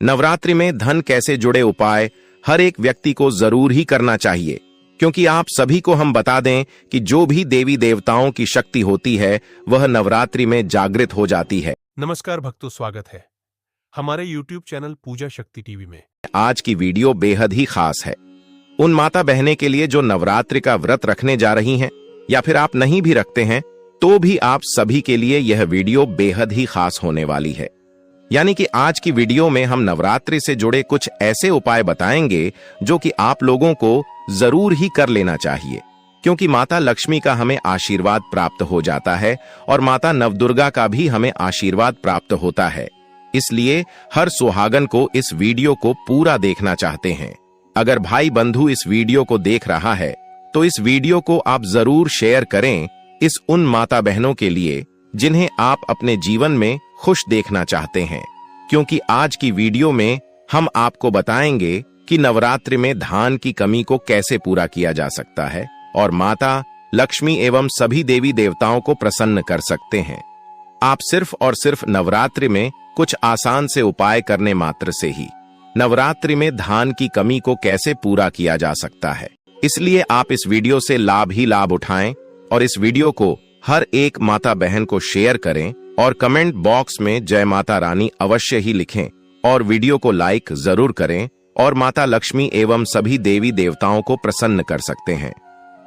नवरात्रि में धन कैसे जुड़े उपाय हर एक व्यक्ति को जरूर ही करना चाहिए, क्योंकि आप सभी को हम बता दें कि जो भी देवी देवताओं की शक्ति होती है वह नवरात्रि में जागृत हो जाती है। नमस्कार भक्तों, स्वागत है हमारे YouTube चैनल पूजा शक्ति टीवी में। आज की वीडियो बेहद ही खास है उन माता बहने के लिए जो नवरात्रि का व्रत रखने जा रही हैं, या फिर आप नहीं भी रखते हैं तो भी आप सभी के लिए यह वीडियो बेहद ही खास होने वाली है। यानी कि आज की वीडियो में हम नवरात्रि से जुड़े कुछ ऐसे उपाय बताएंगे जो कि आप लोगों को जरूर ही कर लेना चाहिए, क्योंकि माता लक्ष्मी का हमें आशीर्वाद प्राप्त हो जाता है और माता नवदुर्गा का भी हमें आशीर्वाद प्राप्त होता है। इसलिए हर सुहागन को इस वीडियो को पूरा देखना चाहते हैं। अगर भाई बंधु इस वीडियो को देख रहा है तो इस वीडियो को आप जरूर शेयर करें इस उन माता बहनों के लिए जिन्हें आप अपने जीवन में खुश देखना चाहते हैं, क्योंकि आज की वीडियो में हम आपको बताएंगे कि नवरात्रि में धान की कमी को कैसे पूरा किया जा सकता है और माता लक्ष्मी एवं सभी देवी देवताओं को प्रसन्न कर सकते हैं। आप सिर्फ और सिर्फ नवरात्रि में कुछ आसान से उपाय करने मात्र से ही नवरात्रि में धान की कमी को कैसे पूरा किया जा सकता है। इसलिए आप इस वीडियो से लाभ ही लाभ उठाएं और इस वीडियो को हर एक माता बहन को शेयर करें और कमेंट बॉक्स में जय माता रानी अवश्य ही लिखें और वीडियो को लाइक जरूर करें और माता लक्ष्मी एवं सभी देवी देवताओं को प्रसन्न कर सकते हैं।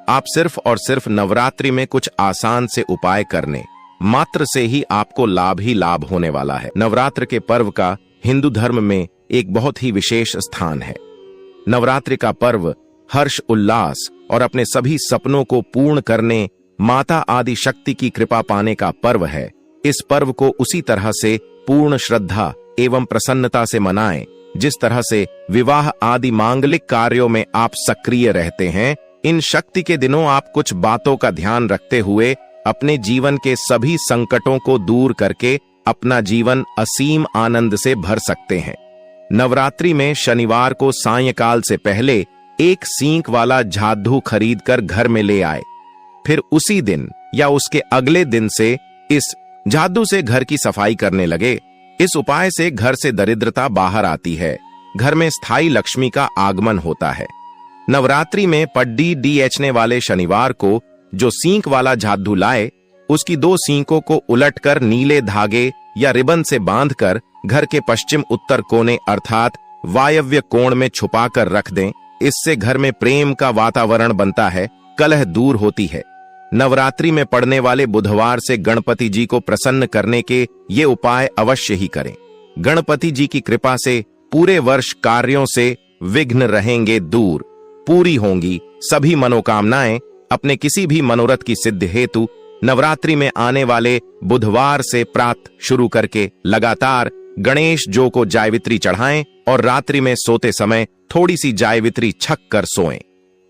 आप सिर्फ और सिर्फ नवरात्रि में कुछ आसान से उपाय करने मात्र से ही आपको लाभ ही लाभ होने वाला है। नवरात्र के पर्व का हिंदू धर्म में एक बहुत ही विशेष स्थान है। नवरात्रि का पर्व हर्ष उल्लास और अपने सभी सपनों को पूर्ण करने माता आदि शक्ति की कृपा पाने का पर्व है। इस पर्व को उसी तरह से पूर्ण श्रद्धा एवं प्रसन्नता से मनाएं जिस तरह से विवाह आदि मांगलिक कार्यों में आप सक्रिय रहते हैं। इन शक्ति के दिनों आप कुछ बातों का ध्यान रखते हुए अपने जीवन के सभी संकटों को दूर करके अपना जीवन असीम आनंद से भर सकते हैं। नवरात्रि में शनिवार को सायंकाल से पहले एक सींक वाला झाड़ू खरीद कर घर में ले आए। फिर उसी दिन या उसके अगले दिन से इस झाड़ू से घर की सफाई करने लगे। इस उपाय से घर से दरिद्रता बाहर आती है, घर में स्थायी लक्ष्मी का आगमन होता है। नवरात्रि में पड्डी डीएचने वाले शनिवार को जो सींक वाला झाड़ू लाए उसकी 2 सींकों को उलटकर नीले धागे या रिबन से बांधकर घर के पश्चिम उत्तर कोने अर्थात वायव्य कोण में छुपाकर रख दें। इससे घर में प्रेम का वातावरण बनता है, कलह दूर होती है। नवरात्रि में पड़ने वाले बुधवार से गणपति जी को प्रसन्न करने के ये उपाय अवश्य ही करें। गणपति जी की कृपा से पूरे वर्ष कार्यों से विघ्न रहेंगे दूर, पूरी होंगी सभी मनोकामनाएं। अपने किसी भी मनोरथ की सिद्धि हेतु नवरात्रि में आने वाले बुधवार से प्रातः शुरू करके लगातार गणेश जो को जायवित्री चढ़ाएं और रात्रि में सोते समय थोड़ी सी जायवित्री छक कर सोएं।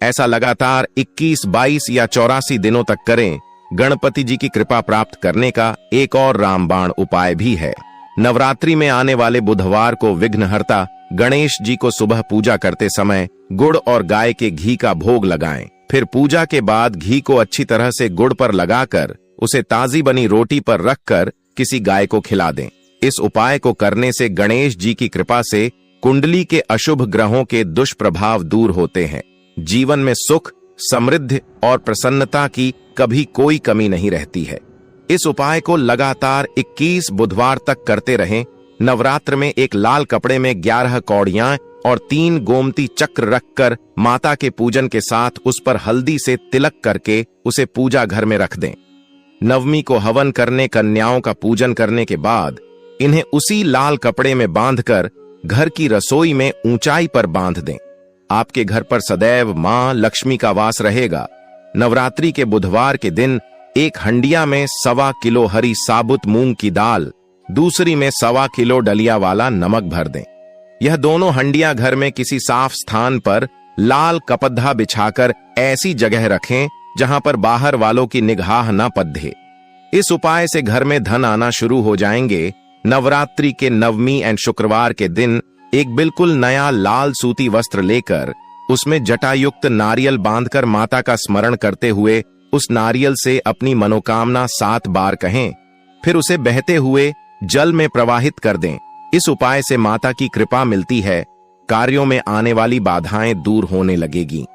ऐसा लगातार 21, 22 या 84 दिनों तक करें। गणपति जी की कृपा प्राप्त करने का एक और रामबाण उपाय भी है। नवरात्रि में आने वाले बुधवार को विघ्नहर्ता गणेश जी को सुबह पूजा करते समय गुड़ और गाय के घी का भोग लगाएं। फिर पूजा के बाद घी को अच्छी तरह से गुड़ पर लगाकर उसे ताजी बनी रोटी पर रखकर किसी गाय को खिला दें। इस उपाय को करने से गणेश जी की कृपा से कुंडली के अशुभ ग्रहों के दुष्प्रभाव दूर होते हैं। जीवन में सुख, समृद्धि और प्रसन्नता की कभी कोई कमी नहीं रहती है। इस उपाय को लगातार 21 बुधवार तक करते रहें। नवरात्र में एक लाल कपड़े में 11 कौड़ियां और 3 गोमती चक्र रखकर माता के पूजन के साथ उस पर हल्दी से तिलक करके उसे पूजा घर में रख दें। नवमी को हवन करने कन्याओं का पूजन करने के बाद इन्हें उसी लाल कपड़े में बांधकर घर की रसोई में ऊंचाई पर बांध दें। आपके घर पर सदैव मां लक्ष्मी का वास रहेगा। नवरात्रि के बुधवार के दिन एक हंडिया में 1.25 किलो हरी साबुत मूंग की दाल, दूसरी में 1.25 किलो डलिया वाला नमक भर दें। यह दोनों हंडिया घर में किसी साफ स्थान पर लाल कपद्धा बिछाकर ऐसी जगह रखें जहां पर बाहर वालों की निगाह न पड़े। इस उपाय से घर में धन आना शुरू हो जाएंगे। नवरात्रि के नवमी एंड शुक्रवार के दिन एक बिल्कुल नया लाल सूती वस्त्र लेकर उसमें जटायुक्त नारियल बांधकर माता का स्मरण करते हुए उस नारियल से अपनी मनोकामना 7 बार कहें। फिर उसे बहते हुए जल में प्रवाहित कर दें। इस उपाय से माता की कृपा मिलती है, कार्यों में आने वाली बाधाएं दूर होने लगेगी।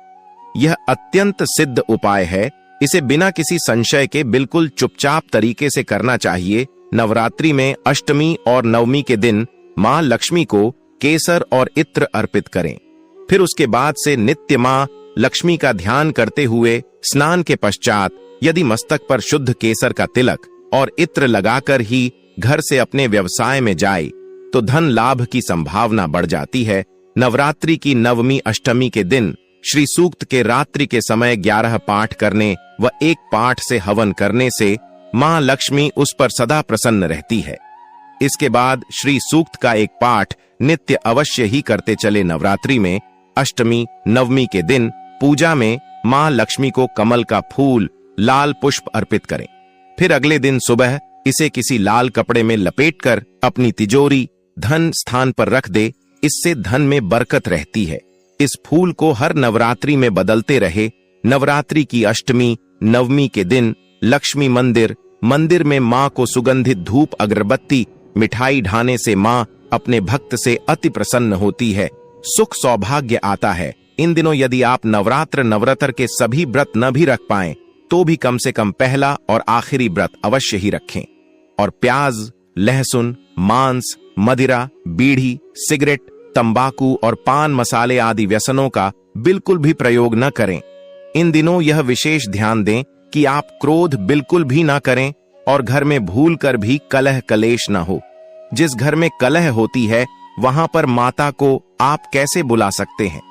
यह अत्यंत सिद्ध उपाय है, इसे बिना किसी संशय के बिल्कुल चुपचाप तरीके से करना चाहिए। नवरात्रि में अष्टमी और नवमी के दिन मां लक्ष्मी को केसर और इत्र अर्पित करें। फिर उसके बाद से नित्य मां लक्ष्मी का ध्यान करते हुए स्नान के पश्चात यदि मस्तक पर शुद्ध केसर का तिलक और इत्र लगाकर ही घर से अपने व्यवसाय में जाए तो धन लाभ की संभावना बढ़ जाती है। नवरात्रि की नवमी अष्टमी के दिन श्री सूक्त के रात्रि के समय 11 पाठ करने व एक पाठ से हवन करने से मां लक्ष्मी उस पर सदा प्रसन्न रहती है। इसके बाद श्री सूक्त का एक पाठ नित्य अवश्य ही करते चले। नवरात्रि में अष्टमी नवमी के दिन पूजा में मां लक्ष्मी को कमल का फूल लाल पुष्प अर्पित करें। फिर अगले दिन सुबह इसे किसी लाल कपड़े में लपेटकर अपनी तिजोरी धन स्थान पर रख दे, इससे धन में बरकत रहती है। इस फूल को हर नवरात्रि में बदलते रहे। नवरात्रि की अष्टमी नवमी के दिन लक्ष्मी मंदिर में मां को सुगंधित धूप अगरबत्ती मिठाई ढाने से मां अपने भक्त से अति प्रसन्न होती है, सुख सौभाग्य आता है। इन दिनों यदि आप नवरात्र के सभी व्रत न भी रख पाएं तो भी कम से कम पहला और आखिरी व्रत अवश्य ही रखें और प्याज, लहसुन, मांस, मदिरा, बीड़ी, सिगरेट, तंबाकू और पान मसाले आदि व्यसनों का बिल्कुल भी प्रयोग न करें। इन दिनों यह विशेष ध्यान दें कि आप क्रोध बिल्कुल भी ना करें और घर में भूल कर भी कलह कलेश न हो। जिस घर में कलह होती है वहां पर माता को आप कैसे बुला सकते हैं।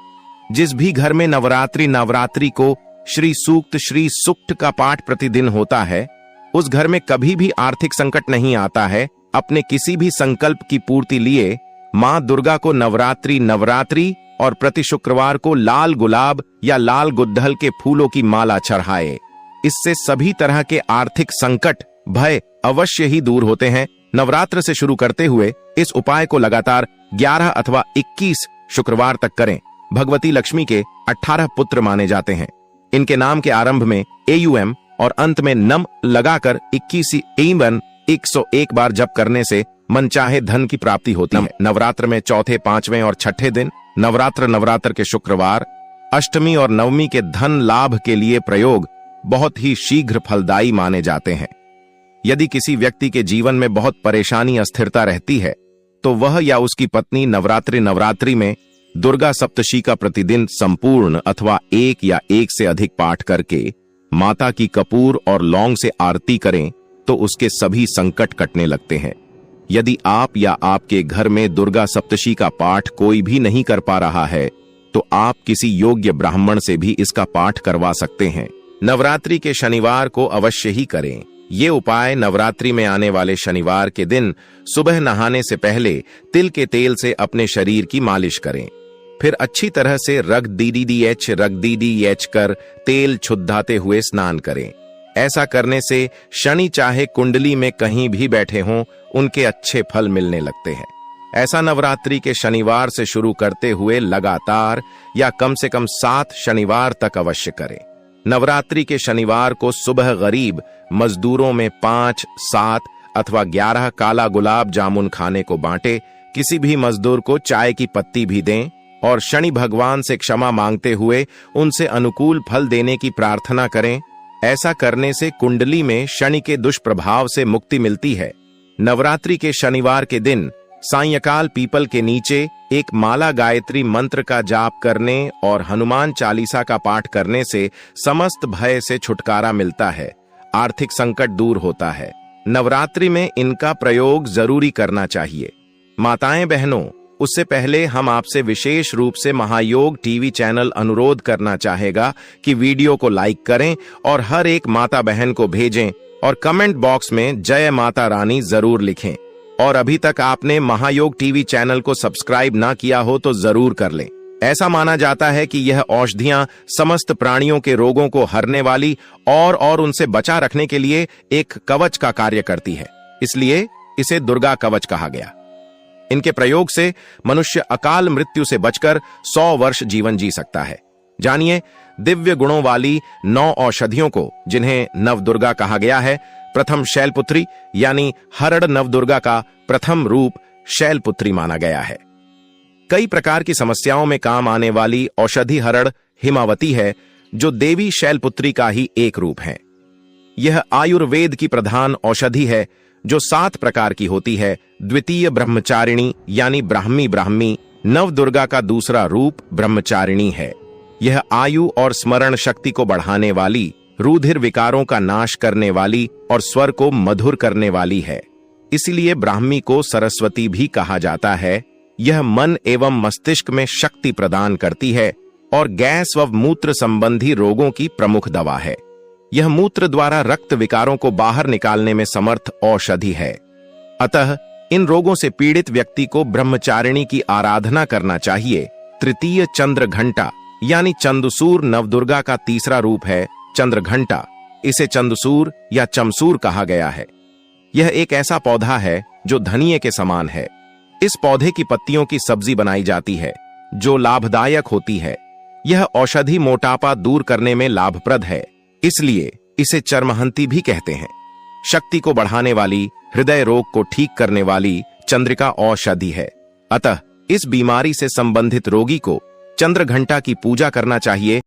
जिस भी घर में नवरात्रि को श्री सूक्त श्री सुक्त का पाठ प्रतिदिन होता है उस घर में कभी भी आर्थिक संकट नहीं आता है। अपने किसी भी संकल्प की पूर्ति लिए मां दुर्गा को नवरात्रि और प्रति शुक्रवार को लाल गुलाब या लाल गुड़हल के फूलों की माला चढ़ाए। इससे सभी तरह के आर्थिक संकट भय अवश्य ही दूर होते हैं। नवरात्र से शुरू करते हुए इस उपाय को लगातार 11 अथवा 21 शुक्रवार तक करें। भगवती लक्ष्मी के 18 पुत्र माने जाते हैं। इनके नाम के आरंभ में AUM और अंत में नम लगाकर 21 101 बार जप करने से मनचाहे धन की प्राप्ति होती है। नवरात्र में चौथे, पांचवें और छठे दिन नवरात्र के शुक्रवार, अष्टमी और नवमी के धन लाभ के लिए प्रयोग बहुत ही शीघ्र फलदायी माने जाते हैं। यदि किसी व्यक्ति के जीवन में बहुत परेशानी अस्थिरता रहती है तो वह या उसकी पत्नी नवरात्रि में दुर्गा सप्तशी का प्रतिदिन संपूर्ण अथवा एक या एक से अधिक पाठ करके माता की कपूर और लौंग से आरती करें तो उसके सभी संकट कटने लगते हैं। यदि आप या आपके घर में दुर्गा सप्तशी का पाठ कोई भी नहीं कर पा रहा है तो आप किसी योग्य ब्राह्मण से भी इसका पाठ करवा सकते हैं। नवरात्रि के शनिवार को अवश्य ही करें। ये उपाय नवरात्रि में आने वाले शनिवार के दिन सुबह नहाने से पहले तिल के तेल से अपने शरीर की मालिश करें। फिर अच्छी तरह से रग DDH कर तेल छुद्धाते हुए स्नान करें। ऐसा करने से शनि चाहे कुंडली में कहीं भी बैठे हों उनके अच्छे फल मिलने लगते हैं। ऐसा नवरात्रि के शनिवार से शुरू करते हुए लगातार या कम से कम 7 शनिवार तक अवश्य करें। नवरात्रि के शनिवार को सुबह गरीब मजदूरों में 5, 7 अथवा 11 काला गुलाब जामुन खाने को बांटे। किसी भी मजदूर को चाय की पत्ती भी दें और शनि भगवान से क्षमा मांगते हुए उनसे अनुकूल फल देने की प्रार्थना करें। ऐसा करने से कुंडली में शनि के दुष्प्रभाव से मुक्ति मिलती है। नवरात्रि के शनिवार के दिन सायंकाल पीपल के नीचे एक माला गायत्री मंत्र का जाप करने और हनुमान चालीसा का पाठ करने से समस्त भय से छुटकारा मिलता है, आर्थिक संकट दूर होता है। नवरात्रि में इनका प्रयोग जरूरी करना चाहिए। माताएं बहनों, उससे पहले हम आपसे विशेष रूप से महायोग टीवी चैनल अनुरोध करना चाहेगा कि वीडियो को लाइक करें और हर एक माता बहन को भेजें और कमेंट बॉक्स में जय माता रानी जरूर लिखें। और अभी तक आपने महायोग टीवी चैनल को सब्सक्राइब ना किया हो तो जरूर कर लें। ऐसा माना जाता है कि यह औषधियां समस्त प्राणियों के रोगों को हरने वाली और उनसे बचा रखने के लिए एक कवच का कार्य करती है, इसलिए इसे दुर्गा कवच कहा गया। इनके प्रयोग से मनुष्य अकाल मृत्यु से बचकर 100 वर्ष जीवन जी सकता है। जानिए दिव्य गुणों वाली 9 औषधियों को जिन्हें नवदुर्गा कहा गया है। प्रथम शैलपुत्री यानी हरड़ नवदुर्गा का प्रथम रूप शैलपुत्री माना गया है। कई प्रकार की समस्याओं में काम आने वाली औषधि हरड़ हिमावती है, जो देवी शैलपुत्री का ही एक रूप है। यह आयुर्वेद की प्रधान औषधि है, जो 7 प्रकार की होती है। द्वितीय ब्रह्मचारिणी यानी ब्राह्मी, नवदुर्गा का दूसरा रूप ब्रह्मचारिणी है। यह आयु और स्मरण शक्ति को बढ़ाने वाली, रुधिर विकारों का नाश करने वाली और स्वर को मधुर करने वाली है। इसलिए ब्राह्मी को सरस्वती भी कहा जाता है। यह मन एवं मस्तिष्क में शक्ति प्रदान करती है और गैस व मूत्र संबंधी रोगों की प्रमुख दवा है। यह मूत्र द्वारा रक्त विकारों को बाहर निकालने में समर्थ औषधि है। अतः इन रोगों से पीड़ित व्यक्ति को ब्रह्मचारिणी की आराधना करना चाहिए। तृतीय चंद्र घंटा यानी चंदसूर नवदुर्गा का तीसरा रूप है। चंद्र घंटा, इसे चंदसूर या चमसूर कहा गया है। यह एक ऐसा पौधा है जो धनिये के समान है। इस पौधे की पत्तियों की सब्जी बनाई जाती है, जो लाभदायक होती है। यह औषधि मोटापा दूर करने में लाभप्रद है, इसलिए इसे चर्महंती भी कहते हैं। शक्ति को बढ़ाने वाली, हृदय रोग को ठीक करने वाली चंद्रिका औषधि है। अतः इस बीमारी से संबंधित रोगी को चंद्रघंटा की पूजा करना चाहिए